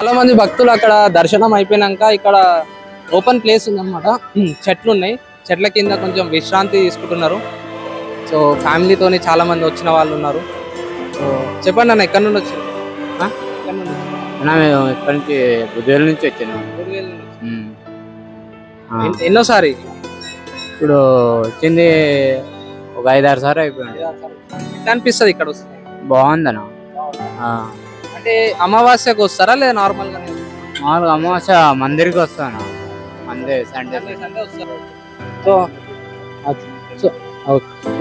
చాలా మంది భక్తులు అక్కడ దర్శనం అయిపోయినాక ఇక్కడ ఓపెన్ ప్లేస్ ఉందన్నమాట. చెట్లు ఉన్నాయి, చెట్ల కింద కొంచెం విశ్రాంతి తీసుకుంటున్నారు. సో ఫ్యామిలీతోని చాలా మంది వచ్చిన వాళ్ళు ఉన్నారు. సో చెప్పండి అన్న, ఎక్కడి నుండి వచ్చారు? ఇక్కడ నుంచి బుద్ధేల నుంచి వచ్చాను. ఎన్నోసారి? ఇప్పుడు వచ్చింది ఒక 5-6 సార్లు అయిపోయింది. ఎట్లా అనిపిస్తుంది ఇక్కడ వస్తుంది? బాగుందన్న. అంటే అమావాస్యకు వస్తారా లేదా నార్మల్ గా? మామూలుగా అమావాస్య మందిరికి వస్తాను, సండే వస్తారు. సో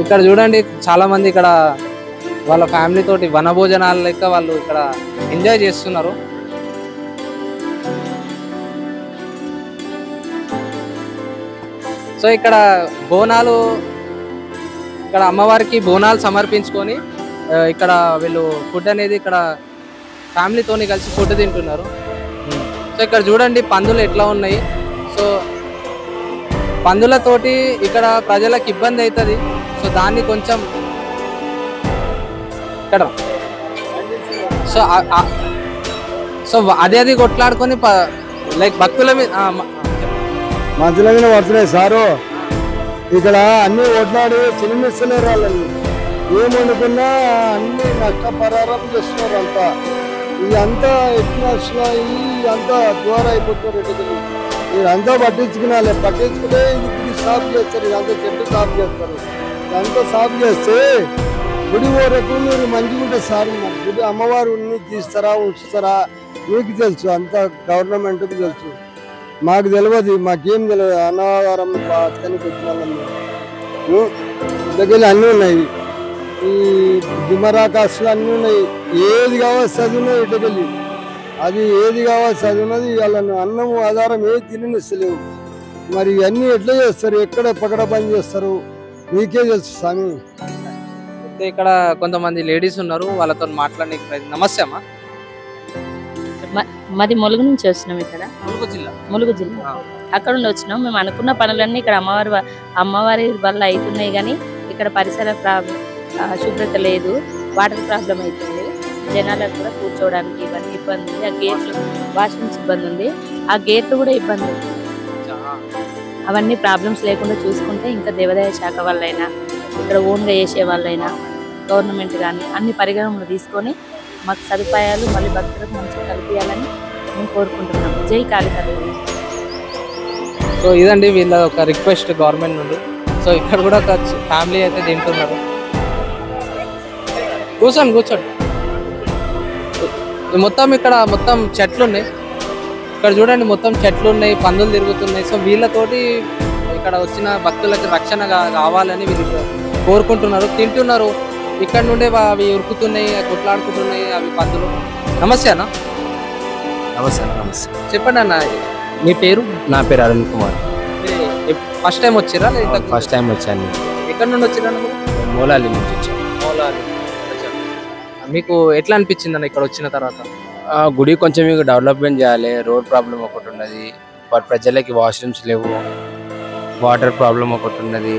ఇక్కడ చూడండి, చాలా మంది ఇక్కడ వాళ్ళ ఫ్యామిలీ తోటి వనభోజనాలు లెక్క వాళ్ళు ఇక్కడ ఎంజాయ్ చేస్తున్నారు. సో ఇక్కడ బోనాలు, ఇక్కడ అమ్మవారికి బోనాలు సమర్పించుకొని ఇక్కడ వీళ్ళు ఫుడ్ అనేది ఇక్కడ ఫ్యామిలీతోని కలిసి ఫుడ్ తింటున్నారు. సో ఇక్కడ చూడండి పందులు ఎట్లా ఉన్నాయి. సో పందులతోటి ఇక్కడ ప్రజలకు ఇబ్బంది అవుతుంది. సో దాన్ని కొంచెం ఇక్కడ సో అది కొట్లాడుకొని లైక్ భక్తుల మీద మధ్యలో మీద వస్తున్నాయి సారు. ఇక్కడ అన్ని కొట్లాడి చిన్నమిస్తలేరు వాళ్ళని. ఏమనుకున్నా అన్ని నష్టపరారం చేస్తున్నారు. అంతా ఇదంతా ఎట్లా అంతా దూరం అయిపోతున్నారు. ఇదంతా పట్టించుకుంటే ఇది సాఫ్ చేస్తారు. ఇదంతా చెట్టు సాఫ్ చేస్తారు. ఇదంతా సాఫ్ చేస్తే గుడి వరకు మీరు మంచిగా ఉంటుంది సార్. గుడి అమ్మవారు తీస్తారా ఉంచుతారా మీకు తెలుసు, అంతా గవర్నమెంట్కి తెలుసు. మాకు తెలియదు, మాకేం తెలియదు. అన్నవరం పథకానికి వచ్చిన వాళ్ళని దగ్గర అన్నీ ఉన్నాయి. ఈ దిమరాకాశలు అన్నీ ఉన్నాయి. ఏది కావాలి చదువున్నది ఇటుకెళ్ళి, అది ఏది కావాలి చదువున్నది. వాళ్ళను అన్నం ఆధారం ఏది తిననిస్తలేవు. మరి ఇవన్నీ ఎట్లా చేస్తారు? ఎక్కడ పకడ పని చేస్తారు మీకే తెలుసు స్వామి. ఇక్కడ కొంతమంది లేడీస్ ఉన్నారు, వాళ్ళతో మాట్లాడడానికి. నమస్తే అమ్మా. మాది ములుగు నుంచి వచ్చినాం. ఇక్కడ ములుగు జిల్లా అక్కడ నుండి వచ్చినాం. మేము అనుకున్న పనులన్నీ ఇక్కడ అమ్మవారి వల్ల అవుతున్నాయి. కానీ ఇక్కడ పరిసర శుభ్రత లేదు, వాటర్ ప్రాబ్లం అవుతుంది. జనాలకు కూడా కూర్చోవడానికి ఇవన్నీ ఇబ్బంది ఉంది. ఆ గేట్లు వాష్రూమ్స్ ఇబ్బంది ఉంది, ఆ గేట్లు కూడా ఇబ్బంది ఉంది. అవన్నీ ప్రాబ్లమ్స్ లేకుండా చూసుకుంటే ఇంకా దేవాదాయ శాఖ వాళ్ళైనా ఇక్కడ ఓన్గా చేసే వాళ్ళైనా గవర్నమెంట్ కానీ అన్ని పరిగణనలు తీసుకొని మాకు సదుపాయాలు మళ్ళీ భక్తులకు మంచిగా కల్పించాలని మేము కోరుకుంటున్నాం. జై కాళికాదేవి. సో ఇదండి వీళ్ళ ఒక రిక్వెస్ట్ గవర్నమెంట్ నుండి. సో ఇక్కడ కూడా ఒక ఫ్యామిలీ అయితే తింటున్నారు. కూర్చోండి. మొత్తం ఇక్కడ మొత్తం చెట్లు ఉన్నాయి. ఇక్కడ చూడండి మొత్తం చెట్లు ఉన్నాయి, పందులు తిరుగుతున్నాయి. సో వీళ్ళతోటి ఇక్కడ వచ్చిన భక్తులకి రక్షణ కావాలని వీళ్ళు కోరుకుంటున్నారు, తింటున్నారు. ఇక్కడ నుండే అవి ఉరుకుతున్నాయి, కొట్లాడుకుంటున్నాయి అవి పందులు. నమస్తే అన్న. నమస్తే. చెప్పండి అన్న, మీ పేరు? నా పేరు అరుణ్ కుమార్. ఫస్ట్ టైం వచ్చిరా? ఫస్ట్ టైం వచ్చాను. ఎక్కడ నుండి వచ్చిరా? మూలాలి నుంచి వచ్చాను. మీకు ఎట్లా అనిపించింది అన్న ఇక్కడ వచ్చిన తర్వాత? గుడి కొంచెం డెవలప్మెంట్ చేయాలి. రోడ్ ప్రాబ్లం ఒకటి ఉన్నది, ప్రజలకి వాష్రూమ్స్ లేవు, వాటర్ ప్రాబ్లం ఒకటి ఉన్నది.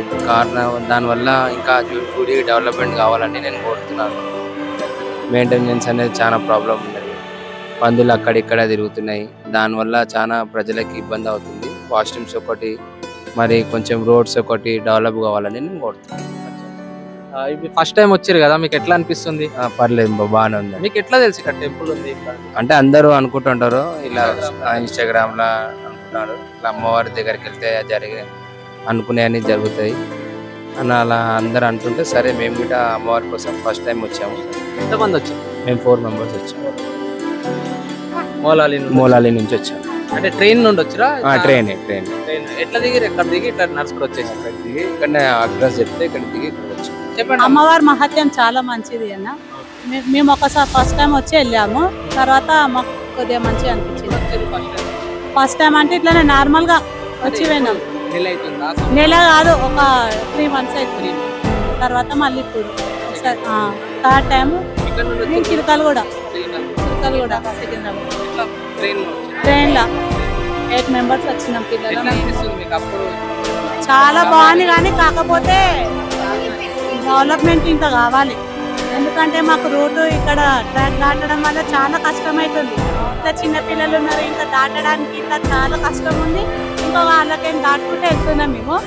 దానివల్ల ఇంకా గుడి డెవలప్మెంట్ కావాలని నేను కోరుతున్నాను. మెయింటెనెన్స్ అనేది చాలా ప్రాబ్లం ఉన్నది. పందులు అక్కడిక్కడ తిరుగుతున్నాయి, దానివల్ల చాలా ప్రజలకి ఇబ్బంది అవుతుంది. వాష్రూమ్స్ ఒకటి, మరి కొంచెం రోడ్స్ ఒకటి డెవలప్ కావాలని నేను కోరుతున్నాను. ఫస్ట్ టైం వచ్చారు కదా, మీకు ఎట్లా అనిపిస్తుంది? పర్లేదు, బాగానే ఉంది. మీకు ఎట్లా తెలుసు ఇక్కడ టెంపుల్ ఉంది? అంటే అందరూ అనుకుంటుంటారు, ఇలా ఇన్స్టాగ్రామ్ లా అనుకుంటున్నారు, ఇట్లా అమ్మవారి దగ్గరికి వెళ్తే అనుకునేవన్నీ జరుగుతాయి అని అలా అందరు అంటుంటే సరే మేము కూడా అమ్మవారి కోసం ఫస్ట్ టైం వచ్చాము. ఎంతమంది వచ్చాము? మేము 4 మెంబర్స్ వచ్చాము. మూలాలి నుంచి వచ్చాము. అంటే ట్రైన్ నుండి వచ్చిరా? ట్రైన్. ఎట్లా దిగి ఎక్కడ దిగి ఇట్లా నడుచుకుని వచ్చేసి దిగి ఇక్కడ అడ్రస్ చెప్తే ఇక్కడ దిగి ఇక్కడ వచ్చాము. చెప్పండి. అమ్మవారి మహత్యం చాలా మంచిది అన్న. మేము ఒకసారి ఫస్ట్ టైం వచ్చి వెళ్ళాము, తర్వాత మాకు కొద్దిగా మంచిగా అనిపించింది. ఫస్ట్ టైం అంటే ఇట్లానే నార్మల్ గా వచ్చి పోయినాం. నెల కాదు, ఒక 3 months అవుతుంది. తర్వాత మళ్ళీ ఇప్పుడు థర్డ్ టైం చిరకలు కూడా ట్రైన్ లో 8 members వచ్చినాం పిల్లలు. చాలా బాగుంది, కానీ కాకపోతే డెవలప్మెంట్ ఇంకా కావాలి. ఎందుకంటే మాకు రోడ్డు ఇక్కడ ట్రాక్ దాటడం వల్ల చాలా కష్టమవుతుంది. ఇంకా చిన్న పిల్లలు ఉన్నారు, ఇంకా దాటడానికి ఇంకా చాలా కష్టం ఉంది. ఇంకా వాళ్ళకేం దాటుకుంటే వెళ్తున్నాం మేము.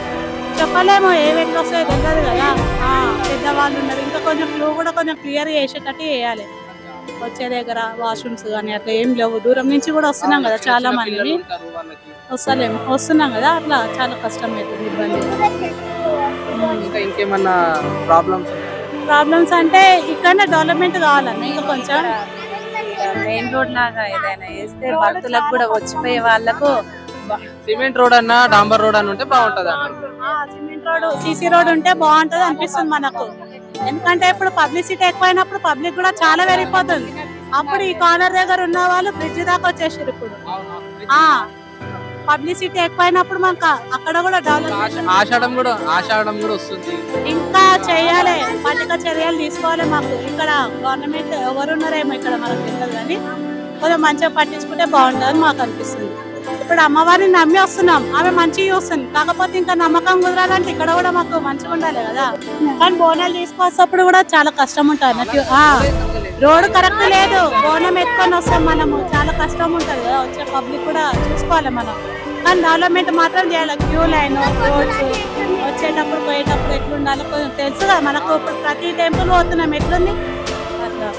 చెప్పలేము ఏ వెహికల్ వస్తాయో తెలియదు కదా. పెద్దవాళ్ళు ఉన్నారు, ఇంకా కొంచెం క్లూ కూడా కొంచెం క్లియర్ చేసేటట్టు చేయాలి. వచ్చే దగ్గర వాష్రూమ్స్ కానీ అట్లా ఏం లేవు. దూరం నుంచి కూడా వస్తున్నాం కదా, చాలా మంది వస్తున్నాం కదా, అట్లా చాలా కష్టం అవుతుంది, ఇబ్బంది. ఇంకేమన్నా ప్రాబ్లమ్స్ అంటే ఇక్కడనే డెవలప్మెంట్ కావాలన్న, ఇంకా కొంచెం మెయిన్ రోడ్ లాగా ఏదైనా వేస్తే భక్తులకు కూడా వచ్చిపోయే వాళ్ళకు. సిమెంట్ రోడ్ అన్నా డాంబర్ రోడ్ అని ఉంటే బాగుంటది. సిమెంట్ రోడ్, సీసీ రోడ్ ఉంటే బాగుంటది అనిపిస్తుంది మనకు. ఎందుకంటే ఇప్పుడు పబ్లిసిటీ ఎక్కువైనప్పుడు పబ్లిక్ కూడా చాలా పెరిగిపోతుంది. అప్పుడు ఈ కార్నర్ దగ్గర ఉన్న వాళ్ళు బ్రిడ్జ్ దాకా వచ్చేసారు. ఇప్పుడు పబ్లిసిటీ ఎక్కువైనప్పుడు మనకు అక్కడ కూడా డెవలప్ ఆషాఢం కూడా వస్తుంది. ఇంకా చేయాలి, పటిక చర్యలు తీసుకోవాలి. మాకు ఇక్కడ గవర్నమెంట్ ఎవరున్నారేమో ఇక్కడ మనకు తెలియదు, కానీ కొంచెం మంచిగా పట్టించుకుంటే బాగుంటుంది మాకు అనిపిస్తుంది. ఇప్పుడు అమ్మవారిని నమ్మి వస్తున్నాం, ఆమె మంచిగా చూస్తుంది. కాకపోతే ఇంకా నమ్మకం కుదరాలంటే ఇక్కడ కూడా మాకు మంచిగా ఉండాలి కదా. కానీ బోనాలు తీసుకొస్తప్పుడు కూడా చాలా కష్టం ఉంటుంది అన్నట్టు. రోడ్డు కరెక్ట్ లేదు, బోనం ఎత్తుకొని వస్తాం మనము, చాలా కష్టం ఉంటుంది కదా. వచ్చే పబ్లిక్ కూడా చూసుకోవాలి మనం. కానీ డెవలప్మెంట్ మాత్రం చేయాలి. క్యూ లైన్, రోడ్స్, వచ్చేటప్పుడు పోయేటప్పుడు ఎట్లుండాలో కొంచెం తెలుసు కదా మనకు. ఇప్పుడు ప్రతి టెంపుల్ పోతున్నాం, ఎట్లుంది అట్లా.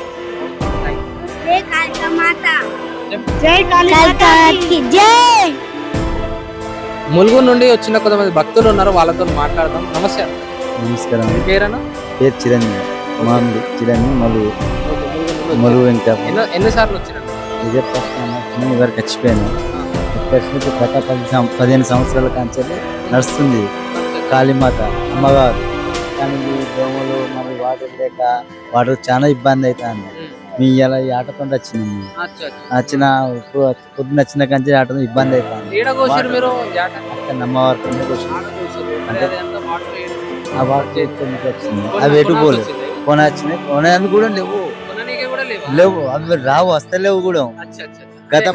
జై కాళీ జై. ములుగు నుండి వచ్చిన కొంతమంది భక్తులు ఉన్నారు, వాళ్ళతో మాట్లాడదాం. నమస్తే. నమస్కారం. పేరేనా? పేరు చిరంజీవి, మామిడి చిరంజీవి, మలుగు వెంకట. ఎన్నిసార్లు వచ్చినారు? ఇదే ఫస్ట్ వరకు వచ్చిపోయాను. ప్రశ్నకి గత 15 సంవత్సరాల కాంచెల్లి నడుస్తుంది కాళీమాత అమ్మగారు. కానీ ఈ దోమలు మరి వాటర్ లేక వాటర్ చాలా ఇబ్బంది అవుతుంది. మీ ఇలా ఈ ఆటతో వచ్చినాము, వచ్చిన పొద్దున వచ్చిన కంచె ఆటతో ఇబ్బంది అవుతుంది. అమ్మవారి అంటే ఆ వాటర్ వచ్చింది, అవి ఎటు పోలేదు. కొన వచ్చినాయి, కొనేందుకు కూడా లేవు, అవి రావు, వస్తలేవు కూడా. గత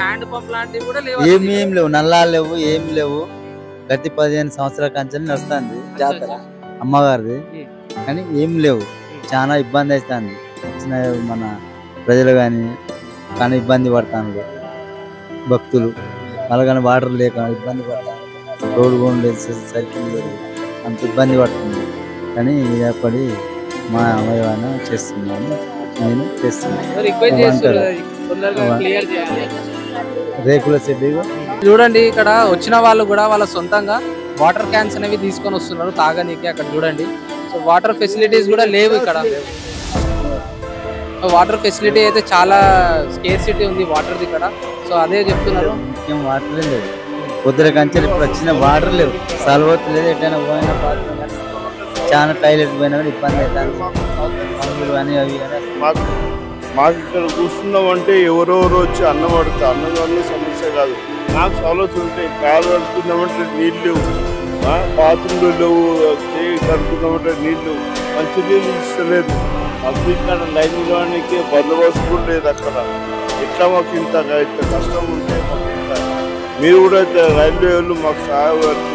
ఏం లేవు, నల్లాలు లేవు, ఏం లేవు. గత 15 సంవత్సరాల కంచెలు నడుస్తుంది జాతర అమ్మగారిది, కానీ ఏం లేవు. చాలా ఇబ్బంది అవుతుంది వచ్చిన మన ప్రజలు కానీ ఇబ్బంది పడతాను. భక్తులు వాళ్ళు కానీ వాటర్ లేక ఇబ్బంది పడతాను. రోడ్డు కూడా లేదు, సైకిల్ లేదు, అంత ఇబ్బంది పడుతుంది. కానీ ఏర్పడి మా అవయవాన్ని చేస్తున్నాను, నేను చేస్తున్నాను. రేకుల షెడ్ చూడండి, ఇక్కడ వచ్చిన వాళ్ళు కూడా వాళ్ళ సొంతంగా వాటర్ క్యాన్స్ అనేవి తీసుకొని వస్తున్నారు తాగనీకి. అక్కడ చూడండి, సో వాటర్ ఫెసిలిటీస్ కూడా లేవు ఇక్కడ. వాటర్ ఫెసిలిటీ అయితే చాలా స్కేర్సిటీ ఉంది వాటర్ ఇక్కడ. సో అదే చెప్తున్నారు, ముఖ్యం వాటర్ లేదు. పొద్దున కంచెలు ఇప్పుడు వచ్చిన వాటర్ లేవు, సలవత్ లేదు. ఎట్లయినా పోయినా చాలా టాయిలెట్ పోయినా కూడా ఇబ్బంది అవుతుంది. అని అవి మాకు ఇక్కడ కూర్చున్నామంటే ఎవరెవరు వచ్చి అన్నం పడుతుంది. అన్నం వల్ల సమస్య కాదు, నాకు సమస్య ఉంటాయి. కాలు కడుతున్నామంటే నీళ్ళు లేవు, బాత్రూమ్లు లేవు, కడుతున్నామంటే నీళ్ళు, మంచి నీళ్ళు ఇస్తలేదు. పబ్లిక్ లైన్లోనికి బందోబస్తు కూడా లేదు అక్కడ. ఎట్లా మాకు ఇంత కష్టం ఉంటే మీరు కూడా రైల్వే వాళ్ళు మాకు సహాయపడి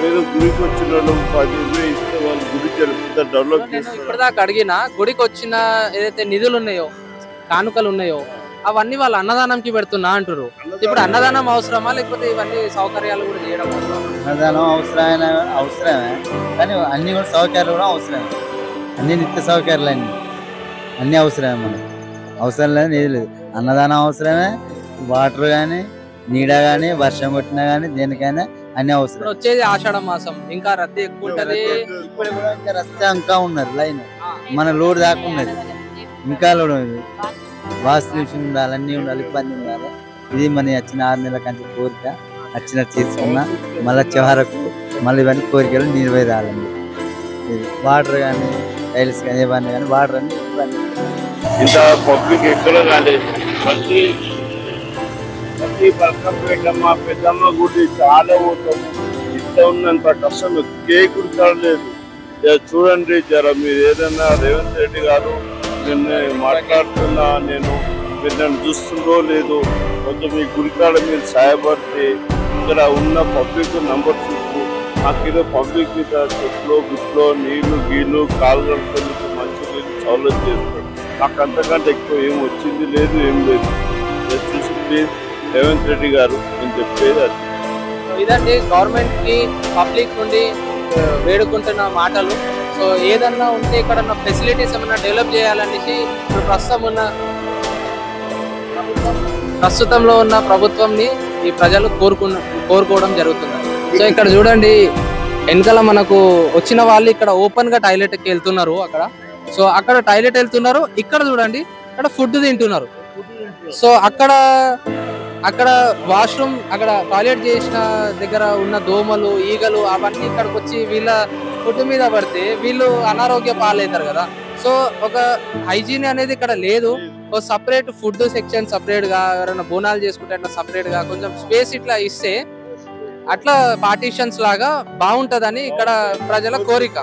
ఏదో గుడికి వచ్చిన వాళ్ళు 10,000 ఇస్తే వాళ్ళు గుడి జరుపుతా డెవలప్ చేస్తారు. ఇప్పటిదాకా అడిగిన గుడికి వచ్చిన ఏదైతే నిధులు ఉన్నాయో, కానుకలు ఉన్నాయో, అవన్నీ వాళ్ళు అన్నదానంకి పెడుతున్నా అంటారు. ఇప్పుడు అన్నదానం అవసరమా, లేకపోతే ఇవన్నీ సౌకర్యాలు కూడా చేయడం? అన్నదానం అవసరమే, కానీ అన్ని కూడా సౌకర్యాలు కూడా అవసరమే. అన్ని నిత్య సౌకర్యాలు అన్నీ అవసరమే. మనకు అవసరం లేదని ఏది లేదు. అన్నదానం అవసరమే, వాటర్ కానీ, నీడ కానీ, వర్షం కొట్టినా కానీ, దేనికైనా అన్ని అవసరం. వచ్చేది ఆషాఢ మాసం, ఇంకా రద్దీ ఎక్కువ ఉంటది. ఇప్పుడు కూడా ఇంకా రస్తా ఇంకా ఉన్నారు లైన్, మన లోడ్ దాకా ఉన్నది, ఇంకా లోడ్ ఉంది. వాస్తు ఉండాలి, అన్నీ ఉండాలి, ఇబ్బంది ఉండాలి. ఇది మన వచ్చిన 6 నెలల కంటే కోరిక, వచ్చిన తీసుకున్నా మళ్ళీ చివరకు మళ్ళీ ఇవన్నీ కోరికలు నెరవేరాలండి. వాటర్ కానీ, టైల్స్ కానీ, ఇవన్నీ కానీ వాటర్ అన్ని ఇబ్బంది. ఇంత పబ్లిక్ ఎక్కడ కాలేదు. ప్రతి బల్కంపేట మా పెద్దమ్మ గుడి చాలా పోతాము. ఇంత ఉన్నంత కష్టం కేక్ లేదు. చూడండి జర, మీరు ఏదైనా రేవంత్ రెడ్డి గారు నిన్ను మాట్లాడుతున్నా, నేను మీరు నన్ను చూస్తుందో లేదు, కొంచెం మీ గుడికాడ మీరు సహాయపడితే ఇక్కడ ఉన్న పబ్లిక్ నంబర్ చూపు. నాకు ఏదో పబ్లిక్ చెట్లు గుట్లో నీళ్లు గీళ్ళు కాలు కడుపులకు మంచి నీళ్ళు సౌలభ్యం చేస్తాడు. నాకు అంతకంటే ఎక్కువ ఏం వచ్చింది లేదు, ఏం లేదు. చూసి ప్లీజ్ రేవంత్ రెడ్డి గారు నేను చెప్పేది అది. ఇదండి గవర్నమెంట్ కి పబ్లిక్ నుండి వేడుకుంటున్న మాటలు. సో ఏదన్నా ఉంటే ఇక్కడ ఫెసిలిటీస్ ఏమైనా డెవలప్ చేయాలనేసి ఇప్పుడు ప్రస్తుతంలో ఉన్న ప్రభుత్వంని ఈ ప్రజలు కోరుకోవడం జరుగుతుంది. సో ఇక్కడ చూడండి వెనకాల మనకు వచ్చిన వాళ్ళు ఇక్కడ ఓపెన్ గా టాయిలెట్కి వెళ్తున్నారు అక్కడ. సో అక్కడ టాయిలెట్ వెళ్తున్నారు, ఇక్కడ చూడండి అక్కడ ఫుడ్ తింటున్నారు. సో అక్కడ వాష్రూమ్, అక్కడ టాయిలెట్ చేసిన దగ్గర ఉన్న దోమలు, ఈగలు అవన్నీ ఇక్కడికి వచ్చి వీళ్ళ ఫుడ్ మీద పడితే వీళ్ళు అనారోగ్య పాలవుతారు కదా. సో ఒక హైజీన్ అనేది ఇక్కడ లేదు. ఒక సపరేట్ ఫుడ్ సెక్షన్ సపరేట్ గా, ఎవరైనా బోనాలు చేసుకుంటే అట్లా సపరేట్ గా కొంచెం స్పేస్ ఇట్లా ఇస్తే అట్లా పార్టీషన్స్ లాగా బాగుంటదని ఇక్కడ ప్రజల కోరిక.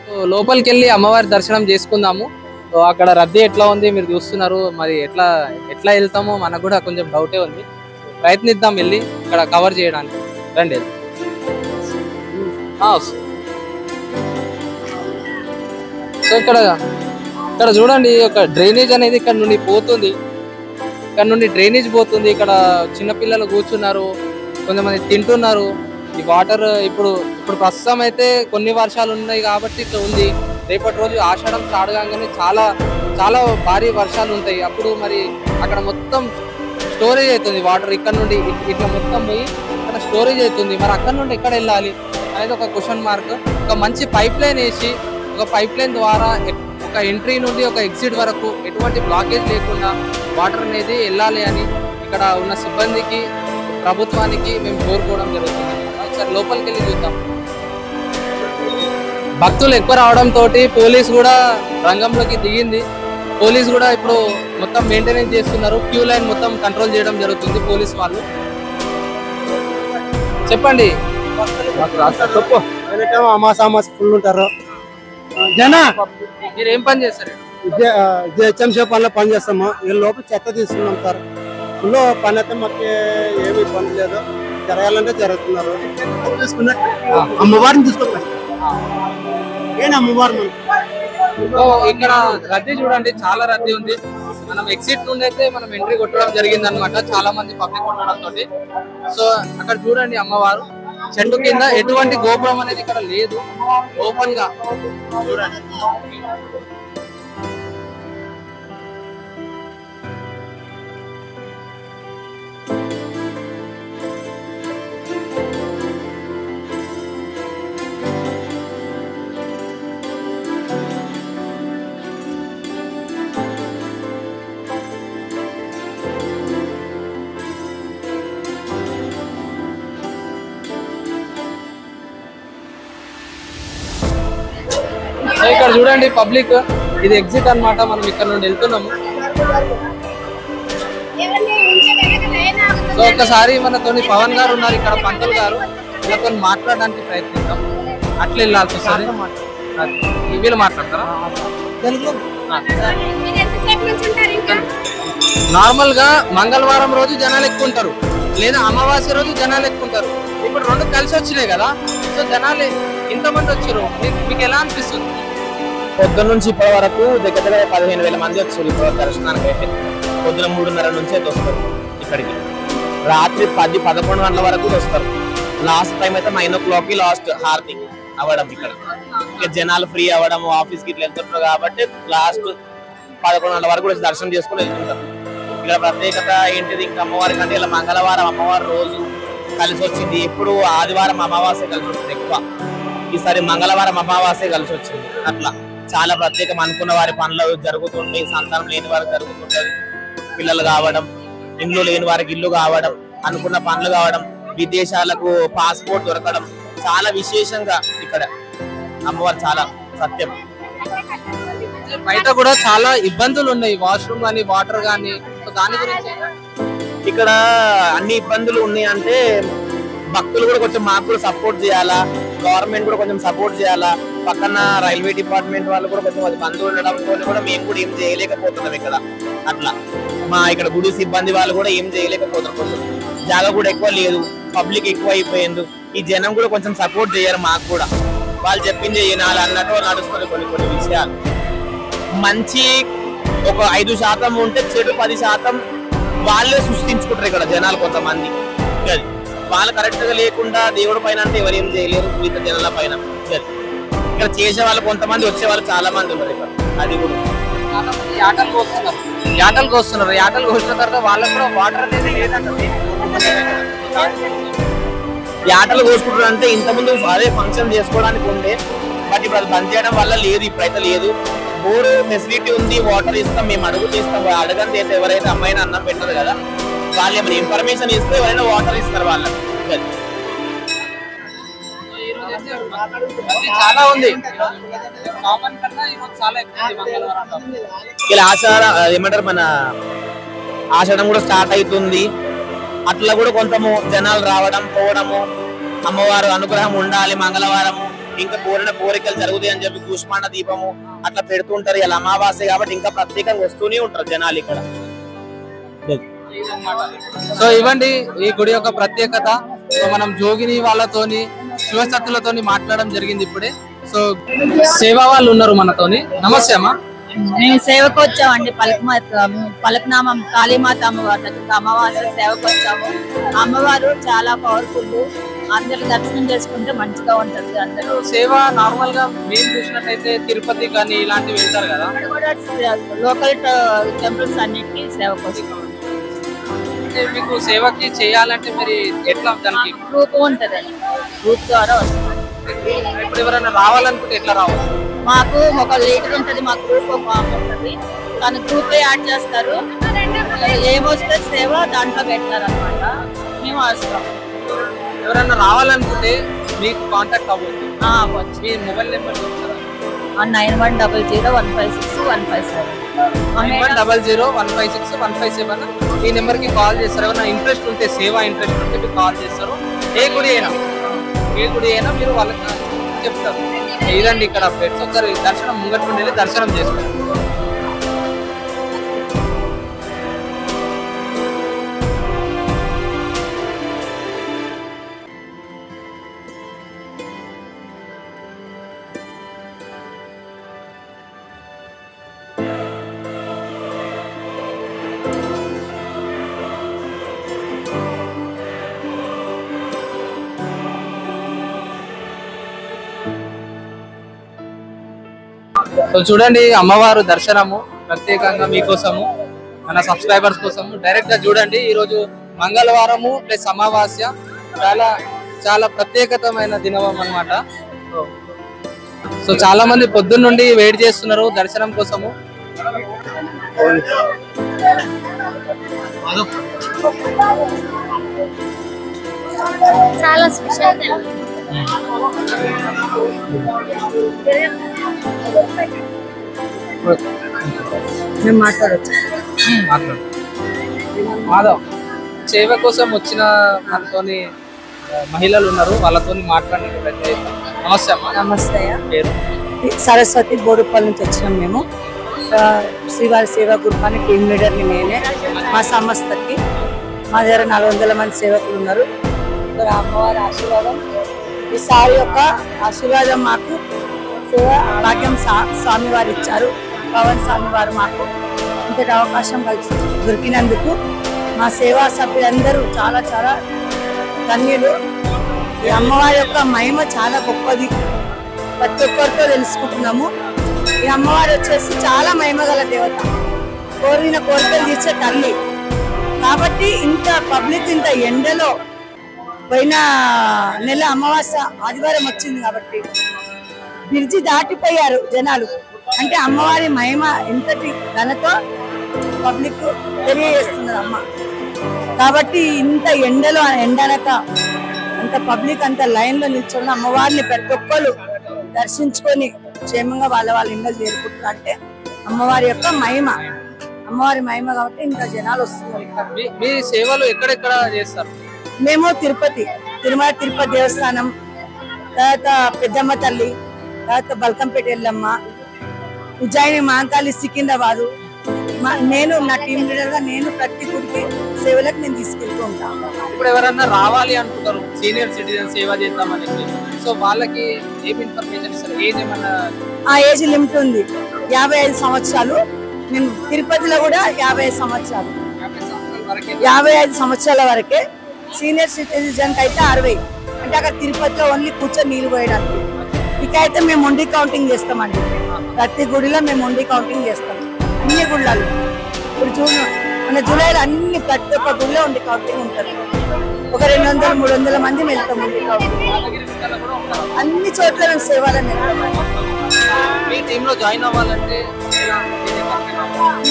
సో లోపలికి వెళ్ళి అమ్మవారి దర్శనం చేసుకుందాము. సో అక్కడ రద్దీ ఎట్లా ఉంది మీరు చూస్తున్నారు. మరి ఎట్లా వెళ్తామో మనకు కూడా కొంచెం డౌటే ఉంది. ప్రయత్నిద్దాం వెళ్ళి ఇక్కడ కవర్ చేయడానికి. రండి. సో ఇక్కడ చూడండి ఒక డ్రైనేజ్ అనేది ఇక్కడ నుండి పోతుంది. ఇక్కడ చిన్నపిల్లలు కూర్చున్నారు, కొంతమంది తింటున్నారు. ఈ వాటర్ ఇప్పుడు ప్రస్తుతం అయితే కొన్ని వర్షాలు ఉన్నాయి కాబట్టి ఇట్లా ఉంది. రేపటి రోజు ఆషాఢం స్టార్ట్ కాగానే చాలా చాలా భారీ వర్షాలు ఉంటాయి. అప్పుడు మరి అక్కడ మొత్తం స్టోరేజ్ అవుతుంది వాటర్. ఇక్కడ నుండి ఇట్లా మొత్తం పోయి అక్కడ స్టోరేజ్ అవుతుంది. మరి అక్కడ నుండి ఎక్కడ వెళ్ళాలి అనేది ఒక క్వశ్చన్ మార్క్. ఒక మంచి పైప్ లైన్ వేసి, ఒక పైప్ లైన్ ద్వారా ఒక ఎంట్రీ నుండి ఒక ఎగ్జిట్ వరకు ఎటువంటి బ్లాకేజ్ లేకుండా వాటర్ అనేది వెళ్ళాలి అని ఇక్కడ ఉన్న సిబ్బందికి, ప్రభుత్వానికి మేము కోరుకోవడం జరుగుతుంది. ఒకసారి లోపలికి వెళ్ళి చూద్దాం. భక్తులు ఎక్కువ రావడంతో పోలీస్ కూడా రంగంలోకి దిగింది. పోలీస్ కూడా ఇప్పుడు మొత్తం మెయింటెనెన్స్ చేస్తున్నారు. క్యూ లైన్ మొత్తం కంట్రోల్ చేయడం జరుగుతుంది పోలీస్ వాళ్ళు. చెప్పండి. ఫుల్ ఉంటారు జనా. మీరు ఏం పని చేస్తారు? జిహెచ్ఎంసీ పనిలో పని చేస్తాము. ఈ లోపల చెత్త తీసుకున్నాం సార్. ఫుల్ పని అయితే మాకు ఏమి ఇబ్బంది లేదు. జరగాలంటే జరుగుతున్నారు. అమ్మవారిని తీసుకుంటాం. అమ్మవారు ఇక్కడ రద్దీ చూడండి, చాలా రద్దీ ఉంది. మనం ఎగ్జిట్ నుండి అయితే మనం ఎంట్రీ కొట్టడం జరిగింది అనమాట. చాలా మంది పబ్లిక్ కొట్టడంతో. సో అక్కడ చూడండి అమ్మవారు చెట్టు కింద, ఎటువంటి గోపురం అనేది ఇక్కడ లేదు, ఓపెన్ గా చూడండి. ఇక్కడ చూడండి పబ్లిక్, ఇది ఎగ్జిట్ అన్నమాట. మనం ఇక్కడ నుండి వెళ్తున్నాము. సో ఒక్కసారి మనతోని పవన్ గారు ఉన్నారు ఇక్కడ, పంతులు గారు, వీళ్ళతో మాట్లాడడానికి ప్రయత్నిస్తాం. అట్లా వెళ్ళాల్సి వస్తుంది. వీళ్ళు మాట్లాడతారా? నార్మల్ గా మంగళవారం రోజు జనాలు ఎక్కువ ఉంటారు, లేదా అమావాస్య రోజు జనాలు ఎక్కువ ఉంటారు. ఇప్పుడు రెండు కలిసి వచ్చినాయి కదా. సో జనాలు ఇంతమంది వచ్చారు, మీకు ఎలా అనిపిస్తుంది? పొద్దున్న నుంచి ఇప్పటి వరకు దగ్గర 15,000 మంది వచ్చారు ఇప్పుడు దర్శనానికి. అయితే పొద్దున 3:30 నుంచి అయితే వస్తారు ఇక్కడికి. రాత్రి 10-11 గంటల వరకు వస్తారు. లాస్ట్ టైం అయితే 9 o'clock లాస్ట్ హారతి అవ్వడం ఇక్కడ. ఇక జనాలు ఫ్రీ అవ్వడం, ఆఫీస్కి ఇట్లా వెళ్తుంటారు కాబట్టి లాస్ట్ 11 గంటల వరకు కూడా దర్శనం చేసుకుని వెళ్తుంటారు. ఇక్కడ ప్రత్యేకత ఏంటిది, ఇంకా అమ్మవారి కంటే ఇలా మంగళవారం అమ్మవారి రోజు కలిసి వచ్చింది. ఎప్పుడు ఆదివారం అమావాస్య కలిసి వస్తుంది ఎక్కువ. ఈసారి మంగళవారం అమావాస్య కలిసి వచ్చింది. అట్లా చాలా ప్రత్యేకం. అనుకున్న వారి పనులు జరుగుతుంటాయి, సంతానం లేని వారికి జరుగుతుంటది, పిల్లలు కావడం, ఇండ్లు లేని వారికి ఇల్లు కావడం, అనుకున్న పనులు కావడం, విదేశాలకు పాస్పోర్ట్ దొరకడం, చాలా విశేషంగా ఇక్కడ అమ్మవారు చాలా సత్యం. బయట కూడా చాలా ఇబ్బందులు ఉన్నాయి, వాష్రూమ్ కానీ వాటర్ కానీ. దాని గురించి ఇక్కడ అన్ని ఇబ్బందులు ఉన్నాయి అంటే భక్తులు కూడా కొంచెం మాకు కూడా సపోర్ట్ చేయాలా, గవర్నమెంట్ కూడా కొంచెం సపోర్ట్ చేయాలా. పక్కన రైల్వే డిపార్ట్మెంట్ వాళ్ళు కూడా కొంచెం అది బంద్ ఉండడంతో కూడా మేము కూడా ఏం చేయలేకపోతున్నాం ఇక్కడ. అట్లా మా ఇక్కడ గుడి సిబ్బంది వాళ్ళు కూడా ఏం చేయలేకపోతున్నారు. కొంచెం జాగా కూడా ఎక్కువ లేదు, పబ్లిక్ ఎక్కువ అయిపోయింది. ఈ జనం కూడా కొంచెం సపోర్ట్ చేయాలి మాకు కూడా. వాళ్ళు చెప్పింది వినాలి అన్నట్టు నడుస్తుంది కొన్ని విషయాలు. మంచి ఒక 5% ఉంటే చెడు 10% వాళ్ళే సృష్టించుకుంటారు ఇక్కడ జనాలు కొంతమంది. వాళ్ళు కరెక్ట్ గా లేకుండా దేవుడి పైన అంటే ఎవరేం చేయలేరు మిగతా జనాల పైన. ఇక్కడ చేసే వాళ్ళు కొంతమంది, వచ్చే వాళ్ళు చాలా మంది ఉన్నారు ఇక్కడ. అది కూడా యాటలు కోస్తున్నారు. యాటలు కోసిన తర్వాత వాళ్ళకు కూడా వాటర్ అనేది లేదంటే యాటలు కోసుకుంటారు. అంటే ఇంతకుముందు అదే ఫంక్షన్ చేసుకోవడానికి ఉండే, బట్ ఇప్పుడు అది బంద్ చేయడం వల్ల లేదు, ఇప్పుడైతే లేదు. బోరు ఫెసిలిటీ ఉంది, వాటర్ ఇస్తాం, మేము అడుగుతూ ఇస్తాం. అడగండి అయితే ఎవరైతే అమ్మాయిని అన్నం పెట్టరు కదా, వాళ్ళు ఏమైనా ఇన్ఫర్మేషన్ ఇస్తే ఎవరైనా వాటర్ ఇస్తారు వాళ్ళకి. చాలా ఉంది. ఇలా ఏమంటారు మన ఆషాఢం కూడా స్టార్ట్ అవుతుంది. అట్లా కూడా కొంత జనాలు రావడం పోవడము, అమ్మవారు అనుగ్రహం ఉండాలి, మంగళవారము ఇంకా కోరిన కోరికలు జరుగుతాయి అని చెప్పి కూష్మాండ దీపము అట్లా పెడుతుంటారు. ఇలా అమావాస్య కాబట్టి ఇంకా ప్రత్యేకంగా వస్తూనే ఉంటారు జనాలు ఇక్కడ. సో ఇవ్వండి ఈ గుడి యొక్క ప్రత్యేకత. సో మనం జోగిని వాళ్ళతోని శివశక్తులతోని మాట్లాడడం జరిగింది ఇప్పుడే. సో సేవా వాళ్ళు ఉన్నారు మనతోని. నమస్తే అమ్మా. మేము సేవకు వచ్చామండి. పలకనామం కాళీమాత అమ్మవారి దగ్గర అమావాస్య సేవకు వచ్చాము. అమ్మవారు చాలా పవర్ఫుల్. అందరు దర్శనం చేసుకుంటే మంచిగా ఉంటది. అందరూ సేవ నార్మల్ గా మేము చూసినట్టయితే తిరుపతి కానీ ఇలాంటివి వెళ్తారు కదా, లోకల్ టెంపుల్స్ అన్నిటికీ సేవకు వచ్చాము. అంటే మీకు సేవకి చేయాలంటే మరి ఎట్లా దానికి గ్రూప్ ఉంటదండి, గ్రూప్ ద్వారా వస్తాం. ఇప్పుడు ఎవరైనా రావాలనుకుంటే ఎట్లా రావచ్చు? మాకు ఒక లీడర్ ఉంటది, మా గ్రూప్ ఫామ్ ఉంటది, తన గ్రూప్ లో యాడ్ చేస్తారు. ఏమొస్తే సేవ దాంట్లో పెట్టారు అనమాట. మేము వస్తాం. ఎవరైనా రావాలనుకుంటే మీకు కాంటాక్ట్ అవ్వచ్చు. మీ మొబైల్ నెంబర్ 9100156157 9100156157 ఈ నెంబర్ కి కాల్ చేస్తారు. ఎవరైనా ఇంట్రెస్ట్ ఉంటే సేవ ఇంట్రెస్ట్ ఉంటే మీకు కాల్ చేస్తారు. ఏ గుడి అయినా మీరు వాళ్ళకి చెప్తారు. ఇదండి ఇక్కడ ఫ్రెండ్స్ ఒకసారి దర్శనం ముంగట్ నుండి వెళ్ళి దర్శనం చేస్తారు. సో చూడండి అమ్మవారు దర్శనము ప్రత్యేకంగా మీకోసము, మన సబ్స్క్రైబర్స్ కోసము డైరెక్ట్ గా చూడండి. ఈ రోజు మంగళవారము ప్లస్ అమావాస్య, చాలా ప్రత్యేకతమైన దినం అన్నమాట. సో చాలా మంది పొద్దున్న నుండి వెయిట్ చేస్తున్నారు దర్శనం కోసము. చాలా స్పెషల్. మేము మాట్లాడచ్చు. మాధవ్ సేవ కోసం వచ్చిన మనతోని మహిళలు ఉన్నారు, వాళ్ళతోని మాట్లాడడానికి ప్రయత్నం. నమస్తే అమ్మా. నమస్తే. పేరు? సరస్వతి బోడుపల్లి నుంచి వచ్చినాం మేము. శ్రీవారి సేవా గ్రూపానికి టీమ్ లీడర్ని నేనే. మా సంస్థకి మా దగ్గర 400 మంది సేవకులు ఉన్నారు. ఇక్కడ అమ్మవారి ఆశీర్వాదం, ఈసారి యొక్క ఆశీర్వాదం మాకు సేవ భాగ్యం స్వామివారు ఇచ్చారు. పవన్ స్వామివారు మాకు ఇంతటి అవకాశం కలిసి దొరికినందుకు మా సేవా సభ్యులందరూ చాలా చాలా ధన్యులు. ఈ అమ్మవారి యొక్క మహిమ చాలా గొప్పది, ప్రతి ఒక్కరితో తెలుసుకుంటున్నాము. ఈ అమ్మవారు వచ్చేసి చాలా మహిమ గల దేవత, కోరిన కోరికలు తీర్చే తల్లి. కాబట్టి ఇంత పబ్లిక్ ఇంత ఎండలో పోయిన నెల అమావాస్య ఆదివారం వచ్చింది కాబట్టి బ్రిడ్జి దాటిపోయారు జనాలు. అంటే అమ్మవారి మహిమ ఎంతటి ఘనతో పబ్లిక్ తెలియజేస్తున్నది అమ్మ. కాబట్టి ఇంత ఎండలో ఎండనక అంత పబ్లిక్ అంత లైన్ లో నిల్చొని అమ్మవారిని ప్రతి ఒక్కరు దర్శించుకొని క్షేమంగా వాళ్ళ ఇళ్ళకి చేరుకుంటున్నారు. అంటే అమ్మవారి యొక్క మహిమ, అమ్మవారి మహిమ కాబట్టి ఇంత జనాలు వస్తున్నారు. ఇక్కడ మీ సేవలు ఎక్కడెక్కడ చేస్తారు? మేము తిరుపతి దేవస్థానం, తర్వాత పెద్దమ్మ తల్లి, తర్వాత బల్కంపేట ఎల్లమ్మ, ఉజ్జయిని మహంకాళి, సికింద్రాబాదు. నేను నా టీం లీడర్ గా నేను ప్రతి గుడికి సేవలకు నేను తీసుకెళ్తూ ఉంటాను. ఇప్పుడు ఎవరన్నా రావాలి అనుకుంటారు సీనియర్ సిటిజన్ సేవ చేద్దామని, సో వాళ్ళకి ఏం ఇన్ఫర్మేషన్ ఇస్తారు? ఏజ్ ఏమన్నా ఆ ఏజ్ లిమిట్ ఉంది 55 సంవత్సరాలు. మేము తిరుపతిలో కూడా 55 సంవత్సరాలు, 55 సంవత్సరాల వరకే. సీనియర్ సిటిజన్ కి అయితే 60. అంటే అక్కడ తిరుపతిలో ఓన్లీ కూర్చొని నీళ్ళు పోయడానికి. ఇకైతే మేము ఉండి కౌంటింగ్ చేస్తామండి. ప్రతి గుడిలో మేము ఉండి కౌంటింగ్ చేస్తాం, అన్ని గుళ్ళలో. ఇప్పుడు మన జూలైలో అన్ని ప్రతి ఒక్క గుడిలో ఉండి కౌంటింగ్ ఉంటుంది. ఒక 200-300 మంది వెళ్తాం ఉండి కౌంటింగ్. అన్ని చోట్ల మేము సేవలను జాయిన్ అవ్వాలంటే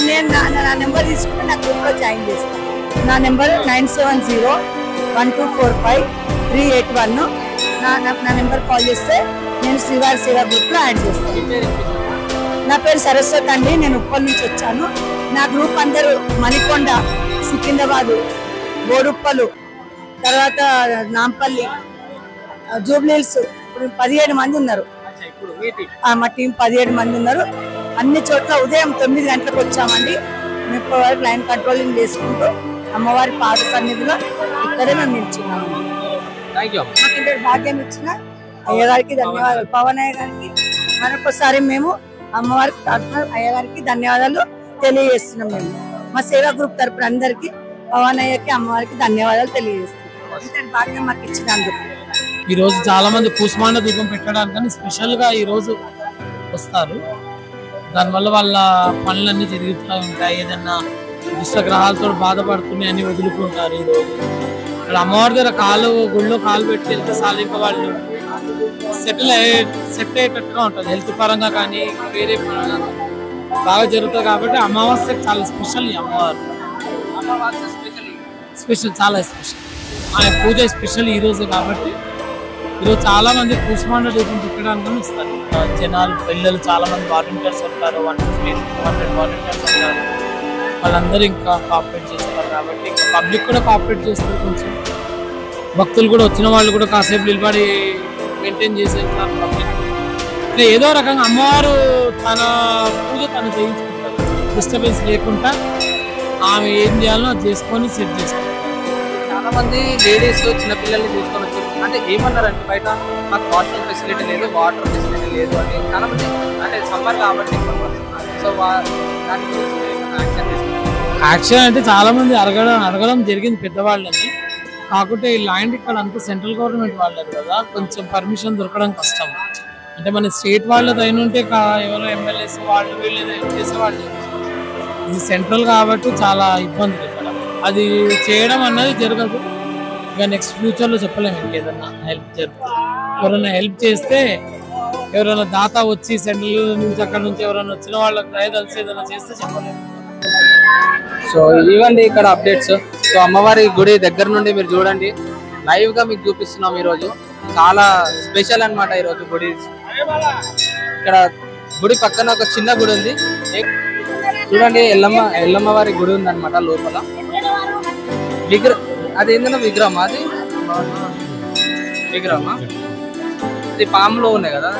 నేను నా నెంబర్ తీసుకుంటే నా గ్రూప్లో జాయిన్ చేస్తాను. నా నెంబర్ 9701245381. నా నెంబర్ కాల్ చేస్తే నేను శ్రీవారి సేవా గ్రూప్లో యాడ్ చేస్తాను. నా పేరు సరస్వతి అండి. నేను ఉప్పల్ నుంచి వచ్చాను. నా గ్రూప్ అందరూ మణికొండ, సికింద్రాబాద్, బోడుప్పలు, తర్వాత నాంపల్లి, జూబ్లీహిల్స్. ఇప్పుడు 17 మంది ఉన్నారు. మా టీం 17 మంది ఉన్నారు. అన్ని చోట్ల ఉదయం 9 గంటలకు వచ్చామండి. మేము ఇప్పటి వరకు లైన్ కంట్రోలింగ్ చేసుకుంటూ అమ్మవారి పాద సన్నిధిలో ఇక్కడే మేము నిల్చున్నాము. మాకు ఇంత భాగ్యం ఇచ్చిన అయ్యగారికి ధన్యవాదాలు. పవన్ అయ్య గారికి మరొకసారి మేము అమ్మవారికి అయ్యగారికి ధన్యవాదాలు తెలియజేస్తున్నాం. మేము మా సేవా గ్రూప్ తరపున అందరికి పవన్ అయ్యకి అమ్మవారికి ధన్యవాదాలు తెలియజేస్తున్నాం. ఇంతటి భాగ్యం మాకు ఇచ్చినందుకు. ఈ రోజు చాలా మంది కూసుమాండ దీపం పెట్టడానికి స్పెషల్ గా ఈ రోజు వస్తారు. దానివల్ల వాళ్ళ పనులన్నీ తిరుగుతూ ఉంటాయి. ఏదన్నా దుష్టగ్రహాలతో బాధపడుతున్నాయి అని వదులుకుంటారు. ఈ రోజు ఇక్కడ అమ్మవారి దగ్గర గుళ్ళో కాలు పెట్టి వెళ్తే చాలు ఇంకా వాళ్ళు సెట్ అయ్యేటట్టుగా ఉంటుంది. హెల్త్ పరంగా కానీ వేరే పరంగా బాగా జరుగుతుంది. కాబట్టి అమావాస్యకి చాలా స్పెషల్ ఈ అమ్మవారు. స్పెషల్, చాలా స్పెషల్. ఆయన పూజ స్పెషల్ ఈ రోజు కాబట్టి ఈరోజు చాలా మంది కూసుమాండ దీపం పెట్టడానికి ఇస్తారు. జనాలు, పిల్లలు చాలా మంది వాలంటీర్స్ ఉంటారు. 150-200 వాలంటీర్స్ ఉంటారు. వాళ్ళందరూ ఇంకా కోఆపరేట్ చేస్తారు. కాబట్టి ఇంకా పబ్లిక్ కూడా కోఆపరేట్ చేస్తారు. కొంచెం భక్తులు కూడా వచ్చిన వాళ్ళు కూడా కాసేపు నిలబడి మెయింటైన్ చేసేస్తారు పబ్లిక్. అంటే ఏదో రకంగా అమ్మవారు తన పూజ తను చేయించుకుంటారు. డిస్టర్బెన్స్ లేకుండా ఆమె ఏం చేయాలో అది చేసుకొని సెట్ చేసుకుంటారు. చాలా మంది లేడీస్ చిన్నపిల్లల్ని తీసుకొని వచ్చారు. అంటే ఏమన్నారంటే బయట మాకు హాస్టల్ ఫెసిలిటీ లేదు, వాటర్ ఫెసిలిటీ లేదు అని చాలా మంది. అంటే సమ్మర్ కాబట్టి సో దాని గురించి యాక్షన్ అంటే చాలా మంది అడగడం జరిగింది పెద్దవాళ్ళని. కాకుంటే ఈ ల్యాండ్ ఇక్కడ అంతా సెంట్రల్ గవర్నమెంట్ వాళ్ళది కదా, కొంచెం పర్మిషన్ దొరకడం కష్టం. అంటే మన స్టేట్ వాళ్ళది అయిన ఉంటే ఎవరో ఎమ్మెల్యేస్ వాళ్ళు వీళ్ళు హెల్ప్ చేసేవాళ్ళు. ఇది సెంట్రల్ కాబట్టి చాలా ఇబ్బందులు ఇక్కడ. అది చేయడం అన్నది జరగదు. ఇక నెక్స్ట్ ఫ్యూచర్లో చెప్పలేము. ఇంకేదన్నా హెల్ప్ జరుగుతుంది. ఎవరైనా హెల్ప్ చేస్తే, ఎవరైనా దాత వచ్చి సెంట్రల్ నుంచి అక్కడ నుంచి ఎవరైనా వచ్చిన వాళ్ళకి దయదలిసి ఏదైనా చేస్తే చెప్పలేము. సో ఇవ్వండి ఇక్కడ అప్డేట్స్. సో అమ్మవారి గుడి దగ్గర నుండి మీరు చూడండి, లైవ్ గా మీకు చూపిస్తున్నాం. ఈరోజు చాలా స్పెషల్ అన్నమాట. ఈరోజు గుడి ఇక్కడ గుడి పక్కన ఒక చిన్న గుడి ఉంది. చూడండి, ఎల్లమ్మ వారి గుడి ఉంది అనమాట లోపల. అది ఏంటన్నా విగ్రహమా? అది విగ్రహమా? ఇది పాములో ఉన్నాయి కదా.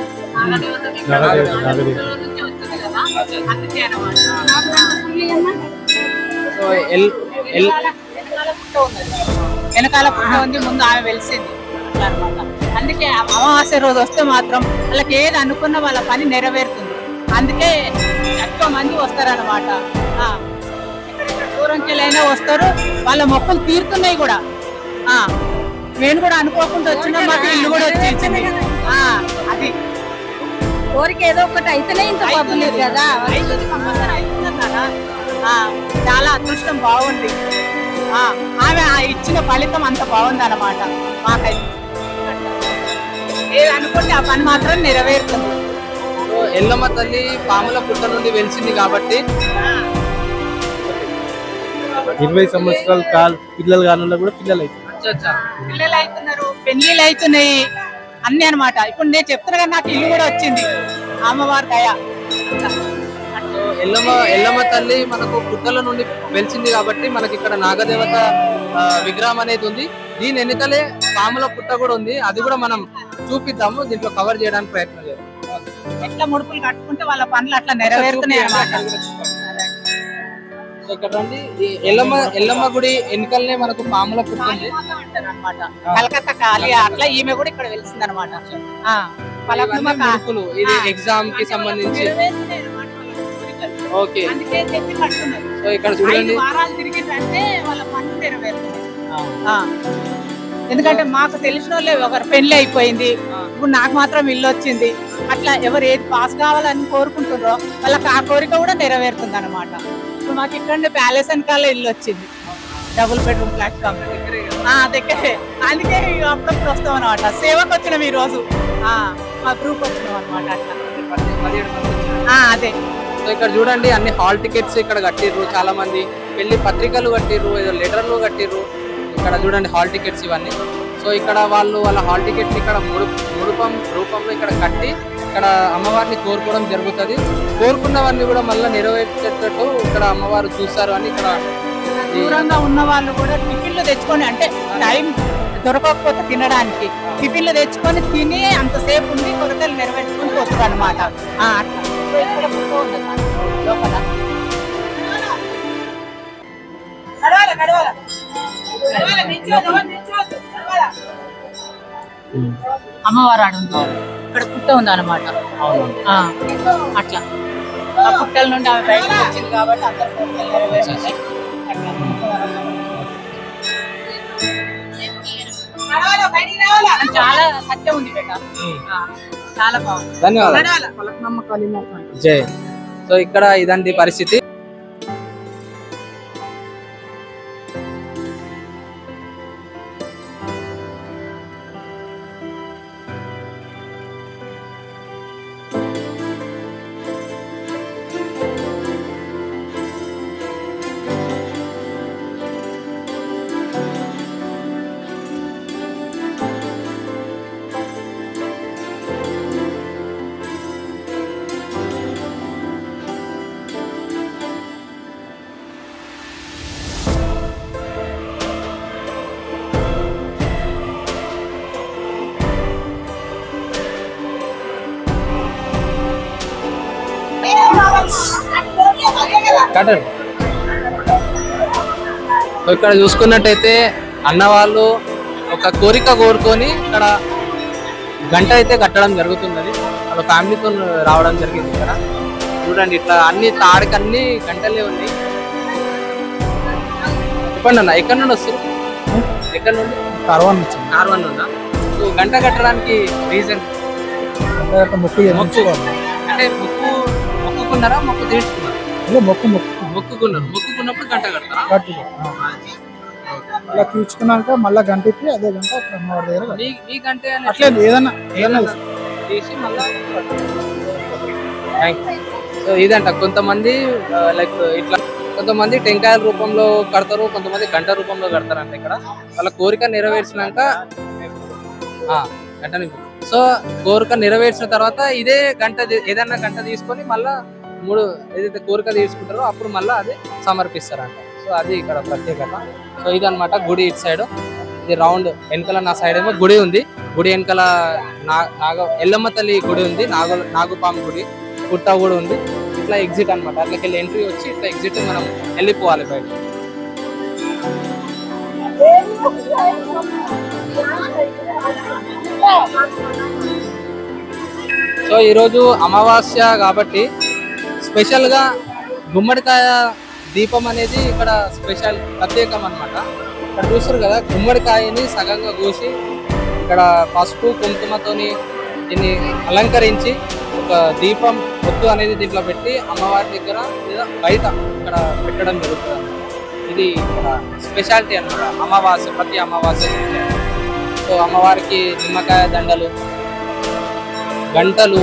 వెనకాల పుట్ట ఉంది, ముందు ఆమె వెలిసింది అనమాట. అందుకే అమావాస్య రోజు వస్తే మాత్రం వాళ్ళకి ఏది అనుకున్న వాళ్ళ పని నెరవేరుతుంది. అందుకే ఎక్కువ మంది వస్తారనమాట. దూరంకి వెళ్ళైనా వస్తారు, వాళ్ళ మొక్కలు తీరుతున్నాయి కూడా. నేను కూడా అనుకోకుండా వచ్చిన మాకు ఇల్లు కూడా వచ్చేసింది. అది కోరిక ఏదో ఒకటి అయితేనే ఇంకా పబ్బులేదు కదా, చాలా అదృష్టం బాగుంది. ఆమె ఇచ్చిన ఫలితం అంత బాగుంది అనమాట. మాకైతే ఏది అనుకుంటే ఆ పని మాత్రం నెరవేరుతుంది. ఎల్లమ్మ తల్లి పాముల పుట్ట నుండి వెలిసింది కాబట్టి 20 సంవత్సరాలు పిల్లలు కాని కూడా పిల్లలు అవుతున్నారు, పెళ్లిళ్ళు అవుతున్నాయి అన్ని అనమాట. ఇప్పుడు నేను చెప్తున్నా కానీ నాకు ఇల్లు కూడా వచ్చింది, అమ్మవారి దయ. ఎల్లమ్మ తల్లి మనకు పుట్టల నుండి వెలిసింది కాబట్టి మనకి ఇక్కడ నాగదేవత విగ్రహం అనేది ఉంది. దీని వెనుకలే పాముల పుట్ట కూడా ఉంది. అది కూడా మనం చూపిద్దాము, దీంట్లో కవర్ చేయడానికి ప్రయత్నం చేద్దాం. ఎట్లా ముడుపులు కట్టుకుంటే వాళ్ళ పనులు అట్లా నెరవేరుతున్నాయి అన్నమాట. ఇక్కడ రండి, ఎల్లమ్మ గుడి వెనుకలనే మనకు పాముల పుట్ట ఉంది అనమాట. కలకత్తా కాళీ అట్లా ఈమె కూడా ఇక్కడ వెలిసింది అనమాట. పలకనుమ ముడుపులు ఇది ఎగ్జామ్ కి సంబంధించి ఓకే. అందుకే తెచ్చి కట్టున్నారు. సో ఇక్కడ చూడండి 5 వారాలు తిరిగిందంటే వాళ్ళ పనులు నెరవేరుతున్నాయి. ఎందుకంటే మాకు తెలిసిన వాళ్ళే ఒకరు పెళ్లి అయిపోయింది, ఇప్పుడు నాకు మాత్రం ఇల్లు వచ్చింది, అట్లా ఎవరు ఏది పాస్ కావాలని కోరుకుంటున్నారో వాళ్ళకి ఆ కోరిక కూడా నెరవేరుతుంది అనమాట. ఇప్పుడు మాకు ఇక్కడ ప్యాలెస్ వెనకాల ఇల్లు వచ్చింది, డబుల్ బెడ్రూమ్ ప్లాట్ఫామ్ దగ్గరే. అందుకే అప్పుడప్పుడు వస్తాం అనమాట. సేవకు వచ్చినాం ఈ రోజు, మా గ్రూప్ వచ్చినాం అనమాట. అట్లా అదే. సో ఇక్కడ చూడండి అన్ని హాల్ టికెట్స్ ఇక్కడ కట్టిర్రు, చాలా మంది పెళ్లి పత్రికలు కట్టిర్రు, ఏదో లెటర్లు కట్టిర్రు. ఇక్కడ చూడండి హాల్ టికెట్స్ ఇవన్నీ. సో ఇక్కడ వాళ్ళు వాళ్ళ హాల్ టికెట్స్ ఇక్కడ ముడుపం రూపంలో ఇక్కడ కట్టి ఇక్కడ అమ్మవారిని కోరుకోవడం జరుగుతుంది. కోరుకున్నవన్నీ కూడా మళ్ళీ నెరవేర్చేటట్టు ఇక్కడ అమ్మవారు చూస్తారు అని ఇక్కడ దూరంగా ఉన్న వాళ్ళు కూడా టిఫిన్లు తెచ్చుకొని, అంటే టైం దొరకకపోతే తినడానికి టిఫిన్లు తెచ్చుకొని తిని అంతసేపు ఉండి కొరతలు నెరవేర్చుకొని పోతారు అనమాట. లోపల అమ్మవారు ఆడు ఇక్కడ పుట్ట ఉంది అనమాట. అట్లా ఆ పుట్టల నుండి ఆమె బయటకు వచ్చింది కాబట్టి అందరు కోరికలు నెరవేర్చాయి. చాలా సత్యం ఉంది బేట, చాలా బాగుంది. ధన్యవాదాలు. జై. సో ఇక్కడ ఇదండి పరిస్థితి. ఇక్కడ చూసుకున్నట్టయితే అన్నవాళ్ళు ఒక కోరిక కోరుకొని ఇక్కడ గంట అయితే కట్టడం జరుగుతున్నది. వాళ్ళ ఫ్యామిలీతో రావడం జరిగింది. ఇక్కడ చూడండి ఇట్లా అన్ని తాడికి అన్ని గంటలే ఉన్నాయి. చెప్పండి అన్న, ఎక్కడి నుండి వస్తారు? ఎక్కడి నుండి? కార్వాన్ నుంచి. కార్వాన్ నుండా? సో గంట కట్టడానికి రీజన్ అంటే మొక్కుకున్నారా, మొక్కు తీర్చుకున్నారా? మొక్కుకున్నప్పుడు గంట కడతారా? అలా తీర్చుకున్నాక మళ్ళా గంట ఇప్పి అదే గంట అక్కడ అమ్మవారి దగ్గర ఈ గంట అట్లేదు ఏదన్నా తీసి మళ్ళీ. సో ఇదంట కొంతమంది లైక్ ఇట్లా కొంతమంది టెంకాయల రూపంలో కడతారు, కొంతమంది గంట రూపంలో కడతారంట. ఇక్కడ వాళ్ళ కోరిక నెరవేర్చినాక గంటని సో కోరిక నెరవేర్చిన తర్వాత ఇదే గంట ఏదన్నా గంట తీసుకొని మళ్ళా ఏదైతే కోరిక తీసుకుంటారో అప్పుడు మళ్ళీ అది సమర్పిస్తారంట. సో అది ఇక్కడ ప్రత్యేకత. సో ఇదనమాట గుడి ఇటు సైడ్, ఇది రౌండ్ వెనకాల నా సైడ్ ఏమో గుడి ఉంది. గుడి వెనకాల ఎల్లమ్మ తల్లి గుడి ఉంది, నాగుపాము గుడి, పుట్ట కూడా ఉంది. ఇట్లా ఎగ్జిట్ అనమాట. అట్లకి వెళ్ళి ఎంట్రీ వచ్చి ఇట్లా ఎగ్జిట్ మనం వెళ్ళిపోవాలి బయట. సో ఈరోజు అమావాస్య కాబట్టి స్పెషల్గా గుమ్మడికాయ దీపం అనేది ఇక్కడ స్పెషల్ ప్రత్యేకం అనమాట. ఇక్కడ చూస్తారు కదా, గుమ్మడికాయని సగంగా కోసి ఇక్కడ పసుపు కుంకుమతోని దీన్ని అలంకరించి ఒక దీపం ఒత్తు అనేది దీంట్లో పెట్టి అమ్మవారి దగ్గర లేదా బయట ఇక్కడ పెట్టడం జరుగుతుంది. ఇది ఇక్కడ స్పెషాలిటీ అనమాట అమావాస్య, ప్రతి అమావాస్య. సో అమ్మవారికి నిమ్మకాయ దండలు, గంటలు,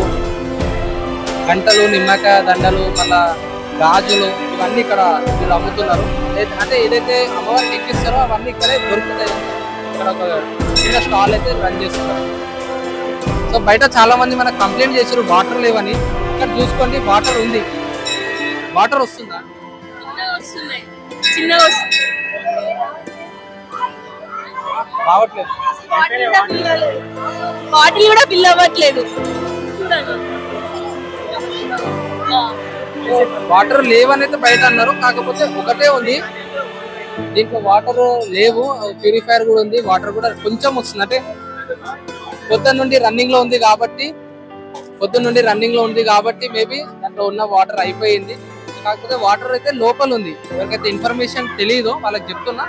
నిమ్మకాయ దండలు, మళ్ళా గాజులు, ఇవన్నీ ఇక్కడ వీళ్ళు అమ్ముతున్నారు. అంటే ఏదైతే అమ్మవారికి ఎక్కిస్తారో అవన్నీ ఇక్కడే దొరుకుతాయి. ఇక్కడ ఒక చిన్న స్టాల్ అయితే రన్ చేస్తున్నారు. సో బయట చాలా మంది మనకు కంప్లైంట్ చేశారు వాటర్ లేవని. ఇక్కడ చూసుకోండి వాటర్ ఉంది. వాటర్ వస్తుందా? రావట్లేదు. బాటిల్ కూడా ఫిల్ అవ్వట్లేదు. వాటర్ లేవనైతే బయట అన్నారు, కాకపోతే ఒకటే ఉంది. దీంట్లో వాటర్ లేవు, ప్యూరిఫైర్ కూడా ఉంది. వాటర్ కూడా కొంచెం వస్తుంది, అంటే కొత్త నుండి రన్నింగ్ లో ఉంది కాబట్టి పొద్దున్న నుండి రన్నింగ్ లో ఉంది కాబట్టి మేబీ దాంట్లో ఉన్న వాటర్ అయిపోయింది. కాకపోతే వాటర్ అయితే లోపల ఉంది. ఎవరికైతే ఇన్ఫర్మేషన్ తెలియదో వాళ్ళకి చెప్తున్నా,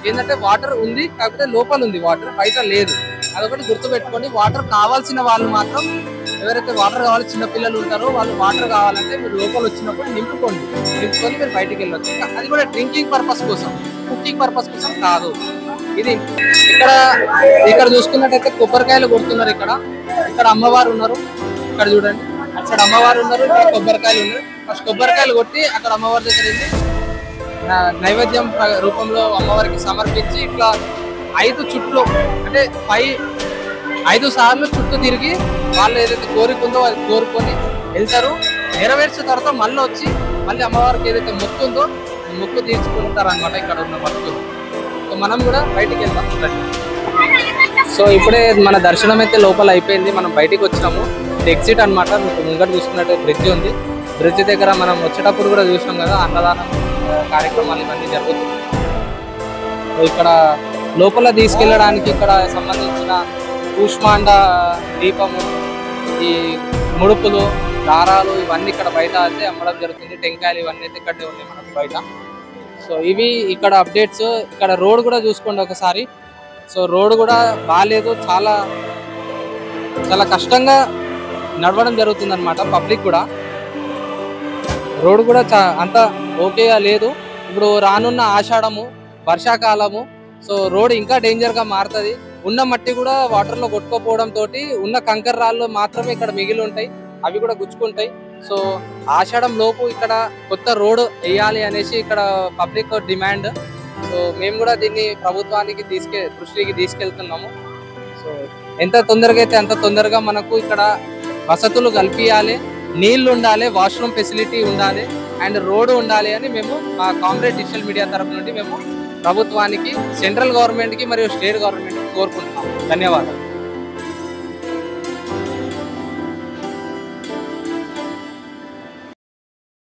ఏంటంటే వాటర్ ఉంది కాకపోతే లోపల ఉంది, వాటర్ బయట లేదు. అదొకటి గుర్తుపెట్టుకోండి. వాటర్ కావాల్సిన వాళ్ళు మాత్రం, ఎవరైతే వాటర్ కావాలి చిన్న పిల్లలు ఉంటారో వాళ్ళు వాటర్ కావాలంటే మీరు లోపల వచ్చినప్పుడు నింపుకొని మీరు బయటికి వెళ్ళొచ్చు. అది కూడా డ్రింకింగ్ పర్పస్ కోసం, కుకింగ్ పర్పస్ కోసం కాదు. ఇది ఇక్కడ చూసుకున్నట్టయితే కొబ్బరికాయలు కొడుతున్నారు. ఇక్కడ అమ్మవారు ఉన్నారు. ఇక్కడ చూడండి, అక్కడ అమ్మవారు ఉన్నారు, ఇక్కడ కొబ్బరికాయలు ఉన్నారు. ఫస్ట్ కొబ్బరికాయలు కొట్టి అక్కడ అమ్మవారి దగ్గర వెళ్ళి నైవేద్యం రూపంలో అమ్మవారికి సమర్పించి ఇట్లా 5 చుట్లు అంటే 5 సార్లు చుట్టూ తిరిగి వాళ్ళు ఏదైతే కోరికుందో అది కోరుకొని వెళ్తారు. నెరవేర్చిన తర్వాత మళ్ళీ వచ్చి మళ్ళీ అమ్మవారికి ఏదైతే మొక్కు ఉందో మొక్కు తీర్చుకుంటారు అనమాట ఇక్కడ ఉన్న భక్తులు. సో మనం కూడా బయటికి వెళ్దాం. సో ఇప్పుడే మన దర్శనం అయితే లోపల అయిపోయింది, మనం బయటికి వచ్చినాము. ఎగ్జిట్ అనమాట. మీకు ముంగట చూసుకున్నట్టు బ్రిడ్జ్ ఉంది. బ్రిడ్జ్ దగ్గర మనం వచ్చేటప్పుడు కూడా చూసినాం కదా, అన్నదానం కార్యక్రమాలు ఇవన్నీ జరుగుతుంది. ఇక్కడ లోపల తీసుకెళ్ళడానికి ఇక్కడ సంబంధించిన కూష్మాండ దీపము, ఈ ముడుపులు, దారాలు ఇవన్నీ ఇక్కడ బయట అయితే అమ్మడం జరుగుతుంది. టెంకాయలు ఇవన్నీ అయితే ఇక్కడే ఉన్నాయి మనకు బయట. సో ఇవి ఇక్కడ అప్డేట్స్. ఇక్కడ రోడ్ కూడా చూసుకోండి ఒకసారి. సో రోడ్ కూడా బాగాలేదు, చాలా కష్టంగా నడవడం జరుగుతుంది అనమాట. పబ్లిక్ కూడా రోడ్ కూడా అంత ఓకేగా లేదు. ఇప్పుడు రానున్న ఆషాఢము, వర్షాకాలము, సో రోడ్ ఇంకా డేంజర్గా మారుతుంది. ఉన్న మట్టి కూడా వాటర్లో కొట్టుకోపోవడం తోటి ఉన్న కంకర రాళ్ళు మాత్రమే ఇక్కడ మిగిలి ఉంటాయి, అవి కూడా గుచ్చుకుంటాయి. సో ఆషాఢం లోపు ఇక్కడ కొత్త రోడ్ వేయాలి అనేసి ఇక్కడ పబ్లిక్ డిమాండ్. సో మేము కూడా దీన్ని ప్రభుత్వానికి దృష్టికి తీసుకెళ్తున్నాము. సో ఎంత తొందరగా అయితే అంత తొందరగా మనకు ఇక్కడ వసతులు కల్పించాలి, నీళ్లు ఉండాలి, వాష్రూమ్ ఫెసిలిటీ ఉండాలి అండ్ రోడ్డు ఉండాలి అని మేము మా కామ్రేడ్ డిజిటల్ మీడియా తరఫు నుండి మేము ప్రభుత్వానికి, సెంట్రల్ గవర్నమెంట్కి మరియు స్టేట్ గవర్నమెంట్కి కోరుకుంటున్నాము. ధన్యవాదాలు.